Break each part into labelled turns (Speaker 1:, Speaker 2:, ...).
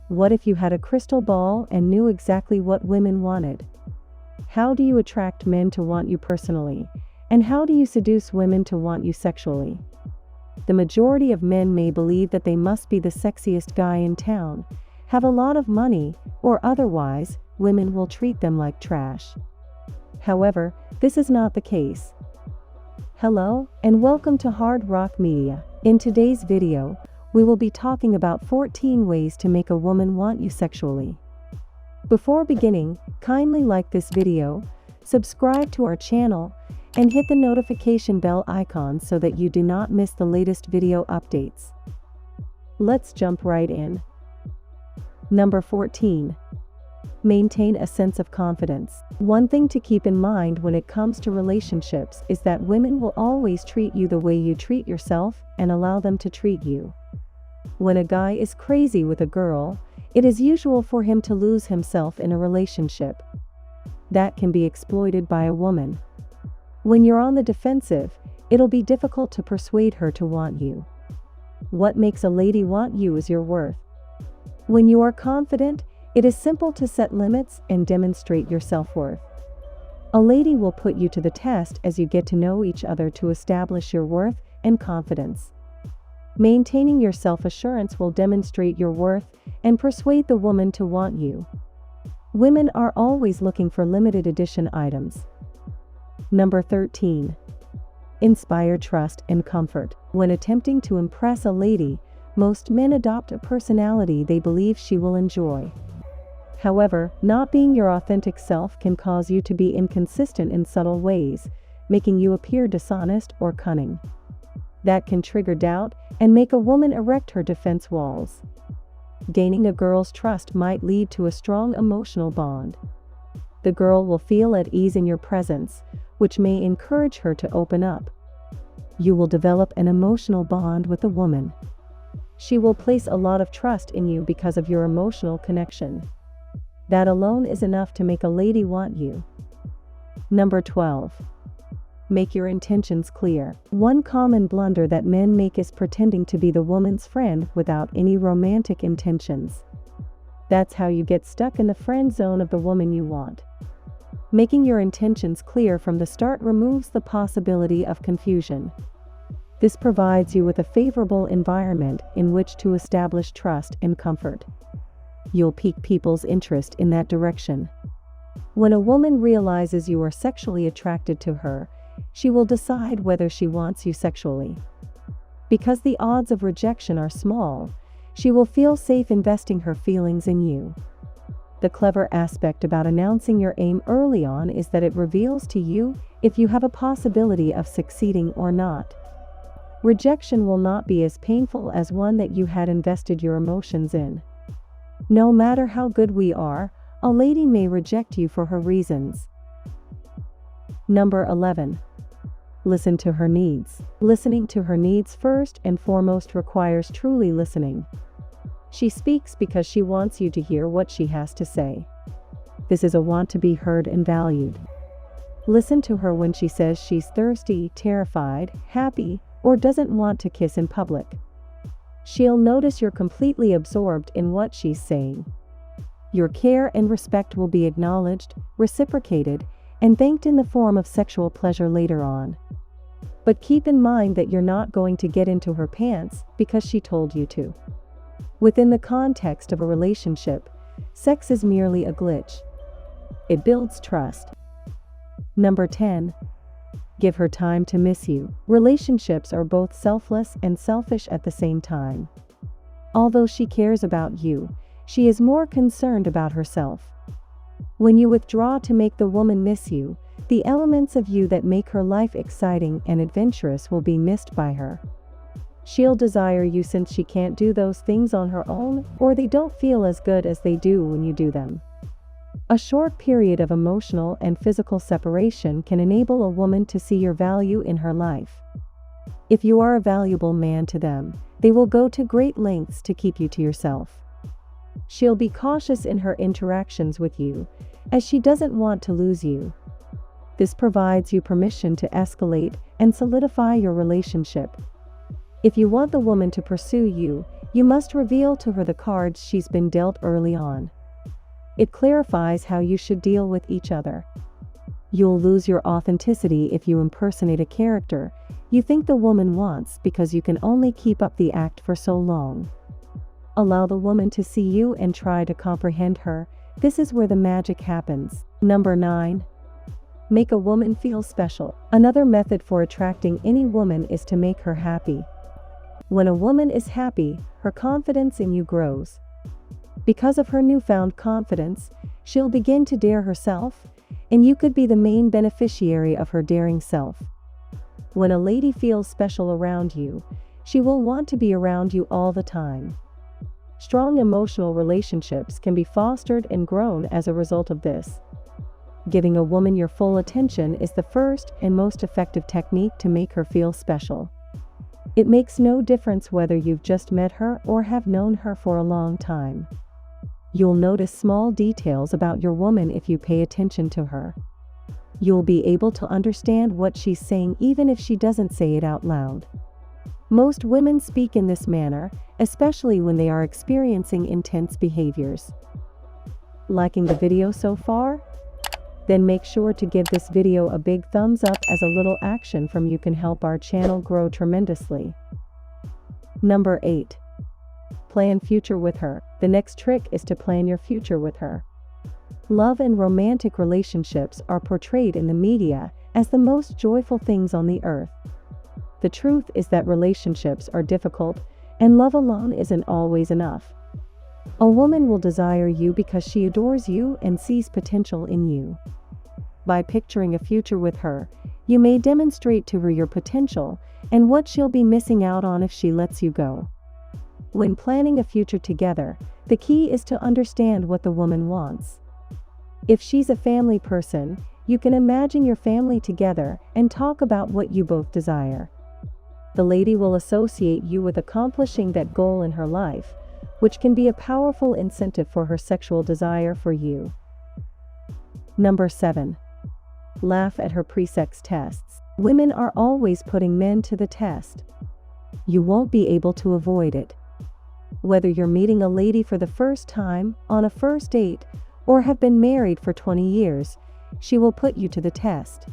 Speaker 1: What if you had a crystal ball and knew exactly what women wanted? How do you attract men to want you personally? And how do you seduce women to want you sexually? The majority of men may believe that they must be the sexiest guy in town, have a lot of money, or otherwise, women will treat them like trash. However, this is not the case. Hello, and welcome to Hard Rock Media. In today's video, we will be talking about 14 ways to make a woman want you sexually. Before beginning, kindly like this video, subscribe to our channel, and hit the notification bell icon so that you do not miss the latest video updates. Let's jump right in. Number 14. Maintain a sense of confidence. One thing to keep in mind when it comes to relationships is that women will always treat you the way you treat yourself and allow them to treat you. When a guy is crazy with a girl, it is usual for him to lose himself in a relationship. That can be exploited by a woman. When you're on the defensive, it'll be difficult to persuade her to want you. What makes a lady want you is your worth. When you are confident, it is simple to set limits and demonstrate your self-worth. A lady will put you to the test as you get to know each other to establish your worth and confidence. Maintaining your self-assurance will demonstrate your worth and persuade the woman to want you. Women are always looking for limited edition items. Number 13. Inspire trust and comfort. When attempting to impress a lady, most men adopt a personality they believe she will enjoy. However, not being your authentic self can cause you to be inconsistent in subtle ways, making you appear dishonest or cunning. That can trigger doubt and make a woman erect her defense walls. Gaining a girl's trust might lead to a strong emotional bond. The girl will feel at ease in your presence, which may encourage her to open up. You will develop an emotional bond with the woman. She will place a lot of trust in you because of your emotional connection. That alone is enough to make a lady want you. Number 12. Make your intentions clear. One common blunder that men make is pretending to be the woman's friend without any romantic intentions. That's how you get stuck in the friend zone of the woman you want. Making your intentions clear from the start removes the possibility of confusion. This provides you with a favorable environment in which to establish trust and comfort. You'll pique people's interest in that direction. When a woman realizes you are sexually attracted to her, she will decide whether she wants you sexually. Because the odds of rejection are small, she will feel safe investing her feelings in you. The clever aspect about announcing your aim early on is that it reveals to you if you have a possibility of succeeding or not. Rejection will not be as painful as one that you had invested your emotions in. No matter how good we are, a lady may reject you for her reasons. Number 11. Listen to her needs. Listening to her needs first and foremost requires truly listening. She speaks because she wants you to hear what she has to say. This is a want to be heard and valued. Listen to her when she says she's thirsty, terrified, happy, or doesn't want to kiss in public. She'll notice you're completely absorbed in what she's saying. Your care and respect will be acknowledged, reciprocated, and thanked in the form of sexual pleasure later on. But keep in mind that you're not going to get into her pants because she told you to. Within the context of a relationship, sex is merely a glitch. It builds trust. Number 10. Give her time to miss you. Relationships are both selfless and selfish at the same time. Although she cares about you, she is more concerned about herself. When you withdraw to make the woman miss you, the elements of you that make her life exciting and adventurous will be missed by her. She'll desire you since she can't do those things on her own, or they don't feel as good as they do when you do them. A short period of emotional and physical separation can enable a woman to see your value in her life. If you are a valuable man to them, they will go to great lengths to keep you to yourself. She'll be cautious in her interactions with you, as she doesn't want to lose you. This provides you permission to escalate and solidify your relationship. If you want the woman to pursue you, you must reveal to her the cards she's been dealt early on. It clarifies how you should deal with each other. You'll lose your authenticity if you impersonate a character you think the woman wants because you can only keep up the act for so long. Allow the woman to see you and try to comprehend her. This is where the magic happens. Number 9. Make a woman feel special. Another method for attracting any woman is to make her happy. When a woman is happy, her confidence in you grows. Because of her newfound confidence, she'll begin to dare herself, and you could be the main beneficiary of her daring self. When a lady feels special around you, she will want to be around you all the time. Strong emotional relationships can be fostered and grown as a result of this. Giving a woman your full attention is the first and most effective technique to make her feel special. It makes no difference whether you've just met her or have known her for a long time. You'll notice small details about your woman if you pay attention to her. You'll be able to understand what she's saying even if she doesn't say it out loud. Most women speak in this manner, especially when they are experiencing intense behaviors. Liking the video so far? Then make sure to give this video a big thumbs up, as a little action from you can help our channel grow tremendously. Number 8. Plan future with her. The next trick is to plan your future with her. Love and romantic relationships are portrayed in the media as the most joyful things on the earth. The truth is that relationships are difficult, and love alone isn't always enough. A woman will desire you because she adores you and sees potential in you. By picturing a future with her, you may demonstrate to her your potential and what she'll be missing out on if she lets you go. When planning a future together, the key is to understand what the woman wants. If she's a family person, you can imagine your family together and talk about what you both desire. The lady will associate you with accomplishing that goal in her life, which can be a powerful incentive for her sexual desire for you. Number 7. Laugh at her pre-sex tests. Women are always putting men to the test. You won't be able to avoid it. Whether you're meeting a lady for the first time, on a first date, or have been married for 20 years, she will put you to the test.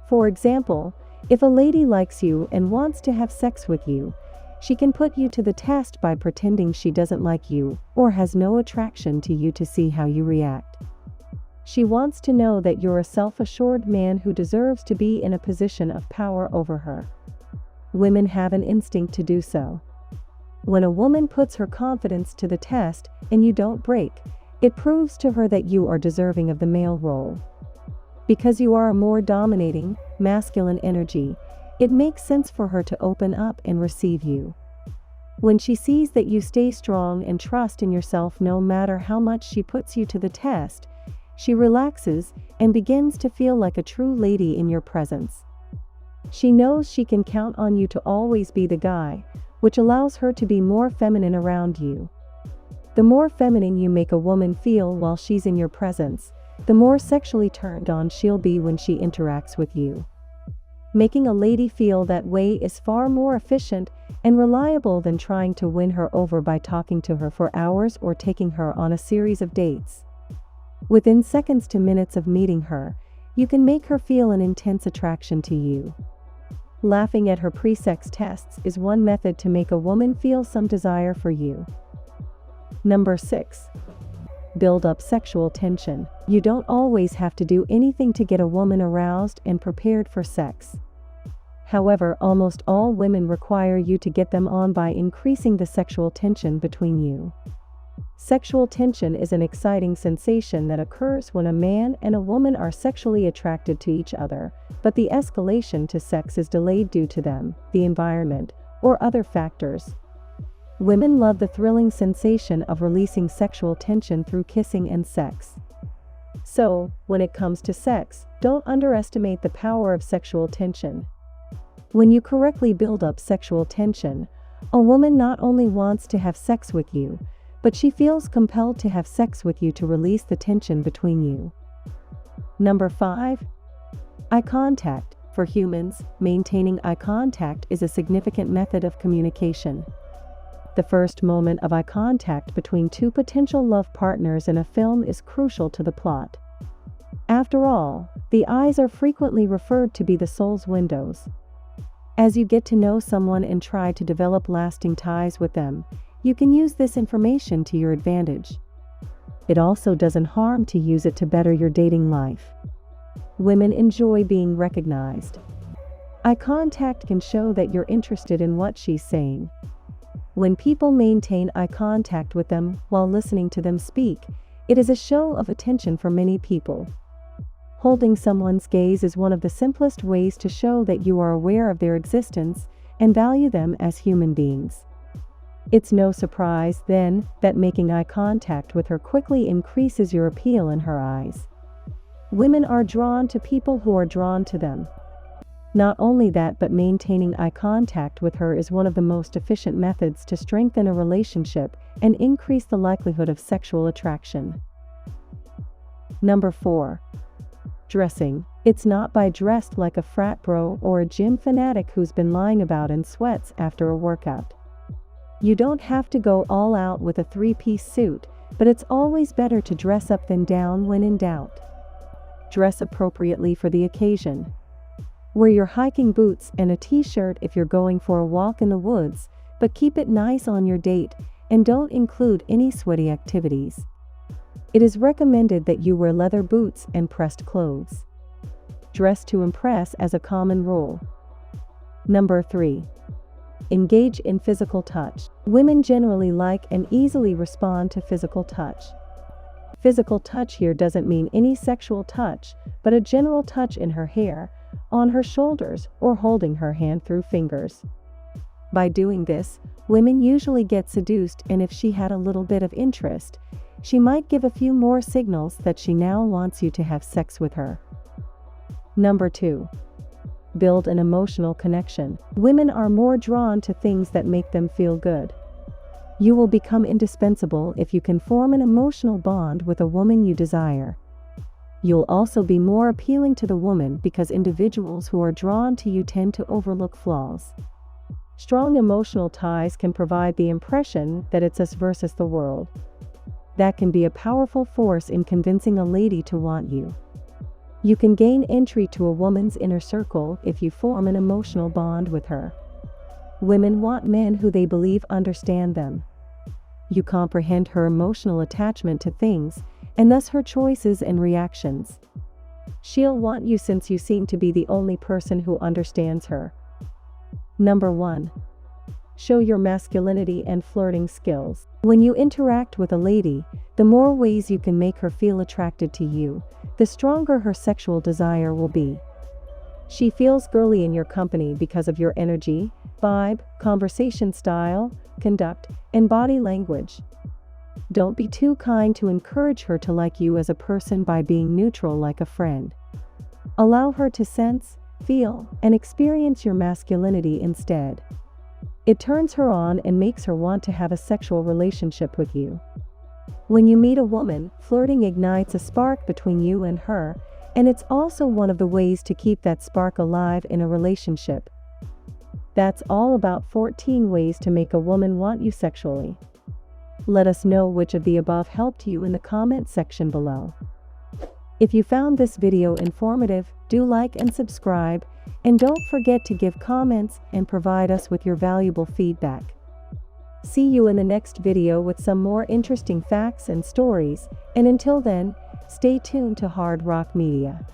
Speaker 1: For example, if a lady likes you and wants to have sex with you, she can put you to the test by pretending she doesn't like you or has no attraction to you to see how you react. She wants to know that you're a self-assured man who deserves to be in a position of power over her. Women have an instinct to do so. When a woman puts her confidence to the test and you don't break, it proves to her that you are deserving of the male role. Because you are a more dominating, masculine energy, it makes sense for her to open up and receive you. When she sees that you stay strong and trust in yourself no matter how much she puts you to the test, she relaxes and begins to feel like a true lady in your presence. She knows she can count on you to always be the guy, which allows her to be more feminine around you. The more feminine you make a woman feel while she's in your presence, the more sexually turned on she'll be when she interacts with you. Making a lady feel that way is far more efficient and reliable than trying to win her over by talking to her for hours or taking her on a series of dates. Within seconds to minutes of meeting her, you can make her feel an intense attraction to you. Laughing at her pre-sex tests is one method to make a woman feel some desire for you. Number 6. Build up sexual tension. You don't always have to do anything to get a woman aroused and prepared for sex. However, almost all women require you to get them on by increasing the sexual tension between you. Sexual tension is an exciting sensation that occurs when a man and a woman are sexually attracted to each other, but the escalation to sex is delayed due to them, the environment, or other factors. Women love the thrilling sensation of releasing sexual tension through kissing and sex. So, when it comes to sex, don't underestimate the power of sexual tension. When you correctly build up sexual tension, a woman not only wants to have sex with you, but she feels compelled to have sex with you to release the tension between you. Number 5. Eye contact. For humans, maintaining eye contact is a significant method of communication. The first moment of eye contact between two potential love partners in a film is crucial to the plot. After all, the eyes are frequently referred to be the soul's windows. As you get to know someone and try to develop lasting ties with them, you can use this information to your advantage. It also doesn't harm to use it to better your dating life. Women enjoy being recognized. Eye contact can show that you're interested in what she's saying. When people maintain eye contact with them while listening to them speak, it is a show of attention for many people. Holding someone's gaze is one of the simplest ways to show that you are aware of their existence and value them as human beings. It's no surprise, then, that making eye contact with her quickly increases your appeal in her eyes. Women are drawn to people who are drawn to them. Not only that, but maintaining eye contact with her is one of the most efficient methods to strengthen a relationship and increase the likelihood of sexual attraction. Number 4. Dressing. It's not by dressed like a frat bro or a gym fanatic who's been lying about in sweats after a workout. You don't have to go all out with a 3-piece suit, but it's always better to dress up than down when in doubt. Dress appropriately for the occasion. Wear your hiking boots and a t-shirt if you're going for a walk in the woods, but keep it nice on your date and don't include any sweaty activities. It is recommended that you wear leather boots and pressed clothes. Dress to impress as a common rule. Number 3. Engage in physical touch. Women generally like and easily respond to physical touch. Physical touch here doesn't mean any sexual touch, but a general touch in her hair, on her shoulders, or holding her hand through fingers. By doing this, women usually get seduced, and if she had a little bit of interest, she might give a few more signals that she now wants you to have sex with her. Number 2. Build an emotional connection. Women are more drawn to things that make them feel good. You will become indispensable if you can form an emotional bond with a woman you desire. You'll also be more appealing to the woman because individuals who are drawn to you tend to overlook flaws. Strong emotional ties can provide the impression that it's us versus the world. That can be a powerful force in convincing a lady to want you. You can gain entry to a woman's inner circle if you form an emotional bond with her. Women want men who they believe understand them. You comprehend her emotional attachment to things, and thus her choices and reactions. She'll want you since you seem to be the only person who understands her. Number 1. Show your masculinity and flirting skills. When you interact with a lady, the more ways you can make her feel attracted to you, the stronger her sexual desire will be. She feels girly in your company because of your energy, vibe, conversation style, conduct, and body language. Don't be too kind to encourage her to like you as a person by being neutral like a friend. Allow her to sense, feel, and experience your masculinity instead. It turns her on and makes her want to have a sexual relationship with you. When you meet a woman, flirting ignites a spark between you and her, and it's also one of the ways to keep that spark alive in a relationship. That's all about 14 ways to make a woman want you sexually. Let us know which of the above helped you in the comment section below. If you found this video informative, do like and subscribe, and don't forget to give comments and provide us with your valuable feedback. See you in the next video with some more interesting facts and stories, and until then, stay tuned to Hard Rock Media.